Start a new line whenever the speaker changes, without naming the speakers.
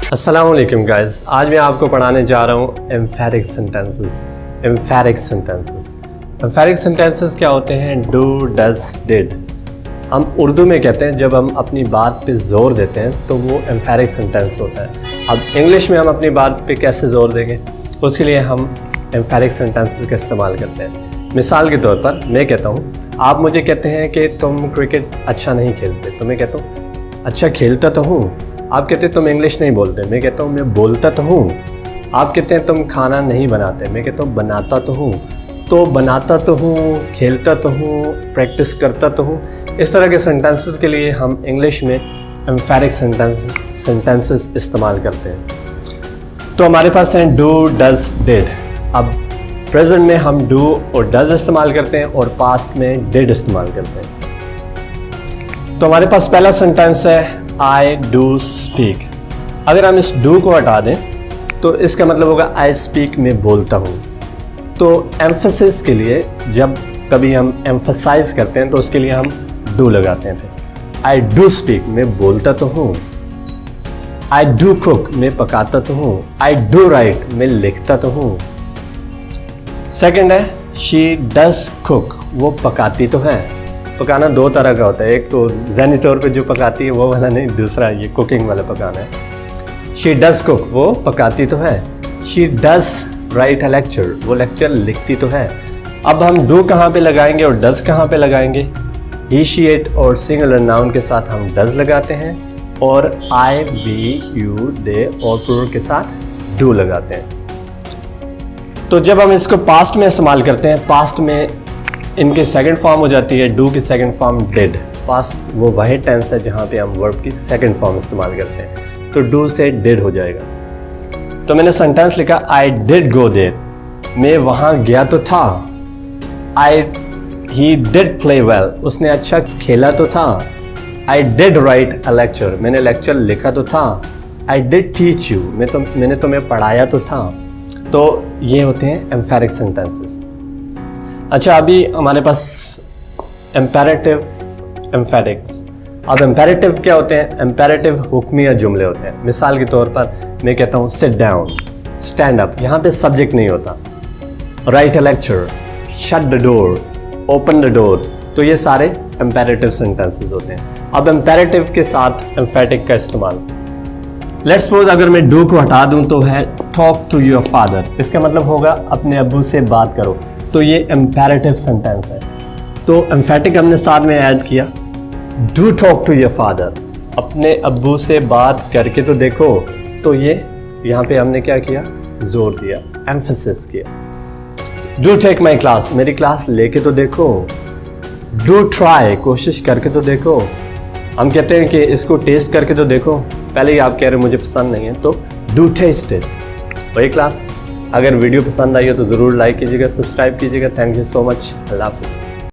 अस्सलाम वालेकुम गाइस, आज मैं आपको पढ़ाने जा रहा हूँ एम्फेटिक सेंटेंसेस। एम्फेटिक सेंटेंसेस क्या होते हैं? Do, does, did. हम उर्दू में कहते हैं जब हम अपनी बात पे जोर देते हैं तो वो एम्फेटिक सेंटेंस होता है। अब इंग्लिश में हम अपनी बात पे कैसे जोर देंगे, उसके लिए हम एम्फेटिक सेंटेंसेस का इस्तेमाल करते हैं। मिसाल के तौर पर मैं कहता हूँ, आप मुझे कहते हैं कि तुम क्रिकेट अच्छा नहीं खेलते, तो मैं कहता हूँ अच्छा खेलता तो हूँ। आप कहते हैं तुम इंग्लिश नहीं बोलते, मैं कहता हूँ मैं बोलता तो हूँ। आप कहते हैं तुम खाना नहीं बनाते, मैं कहता हूँ बनाता तो हूँ। तो बनाता तो हूँ, खेलता तो हूँ, प्रैक्टिस करता तो हूँ। इस तरह के सेंटेंसेस के लिए हम इंग्लिश में एम्फेटिक सेंटेंसेस इस्तेमाल करते हैं। तो हमारे पास हैं डू, डज, डिड। अब प्रेजेंट में हम डू और डज इस्तेमाल करते हैं और पास्ट में डिड इस्तेमाल करते हैं। तो हमारे पास पहला सेंटेंस है आई डू स्पीक। अगर हम इस डू को हटा दें तो इसका मतलब होगा आई स्पीक, मैं बोलता हूँ। तो एम्फेसिस के लिए जब कभी हम एम्फसाइज करते हैं तो उसके लिए हम डू लगाते हैं। आई डू स्पीक, मैं बोलता तो हूँ। आई डू कुक, मैं पकाता तो हूँ। आई डू राइट, मैं लिखता तो हूँ। सेकेंड है शी डज कुक, वो पकाती तो है। पकाना दो तरह का होता है, एक तो ज़हनी तौर पे जो पकाती है वो वाला नहीं, दूसरा ये कुकिंग वाला पकाना है। शी डज कुक, वो पकाती तो है। She does right a lecture, वो लेक्चर लिखती तो है। अब हम डू कहाँ पे लगाएंगे और डज कहाँ पे लगाएंगे? ही, शी, इट और सिंगुलर नाउन के साथ हम डज लगाते हैं और आई, वी, यू, दे और प्लूरल के साथ डू लगाते हैं। तो जब हम इसको पास्ट में इस्तेमाल करते हैं, पास्ट में इनके सेकंड फॉर्म हो जाती है डू की सेकंड फॉर्म डिड। पास्ट वो वही टेंस है जहाँ पे हम वर्ब की सेकंड फॉर्म इस्तेमाल करते हैं, तो डू से डिड हो जाएगा। तो मैंने सेंटेंस लिखा आई डिड गो देयर, मैं वहाँ गया तो था। ही डिड प्ले वेल, उसने अच्छा खेला तो था। I did right a lecture, मैंने लेक्चर लिखा तो था। आई डिड टीच यू, मैंने तुम्हें पढ़ाया तो था। तो ये होते हैं एम्फेटिक सेंटेंसेस। अच्छा, अभी हमारे पास इम्पेरेटिव, एम्फेटिक्स। अब इम्पेरेटिव क्या होते हैं? इम्पेरेटिव हुक्मिया जुमले होते हैं। मिसाल के तौर पर मैं कहता हूँ सिट डाउन, स्टैंड अप, यहाँ पे सब्जेक्ट नहीं होता। Right a lecture, shut the door, open the door. तो ये सारे इम्पेरेटिव सेंटेंसेस होते हैं। अब इम्पेरेटिव के साथ एम्फेटिक का इस्तेमाल, लेट्स सपोज अगर मैं डू को हटा दूँ तो है टॉक टू योर फादर, इसका मतलब होगा अपने अब्बू से बात करो। तो ये इम्पेरेटिव सेंटेंस है। तो एम्फेटिक हमने साथ में ऐड किया, do talk to your father, अपने अब्बू से बात करके तो देखो। तो ये यहाँ पे हमने क्या किया? जोर दिया, एम्फेसिस किया। डू टेक माई क्लास, मेरी क्लास लेके तो देखो। डू ट्राई, कोशिश करके तो देखो। हम कहते हैं कि इसको टेस्ट करके तो देखो, पहले ही आप कह रहे हो मुझे पसंद नहीं है, तो डू टेस्ट इट, वही क्लास। अगर वीडियो पसंद आई हो तो ज़रूर लाइक कीजिएगा, सब्सक्राइब कीजिएगा। Thank you so much. अल्लाह हाफ़िज़।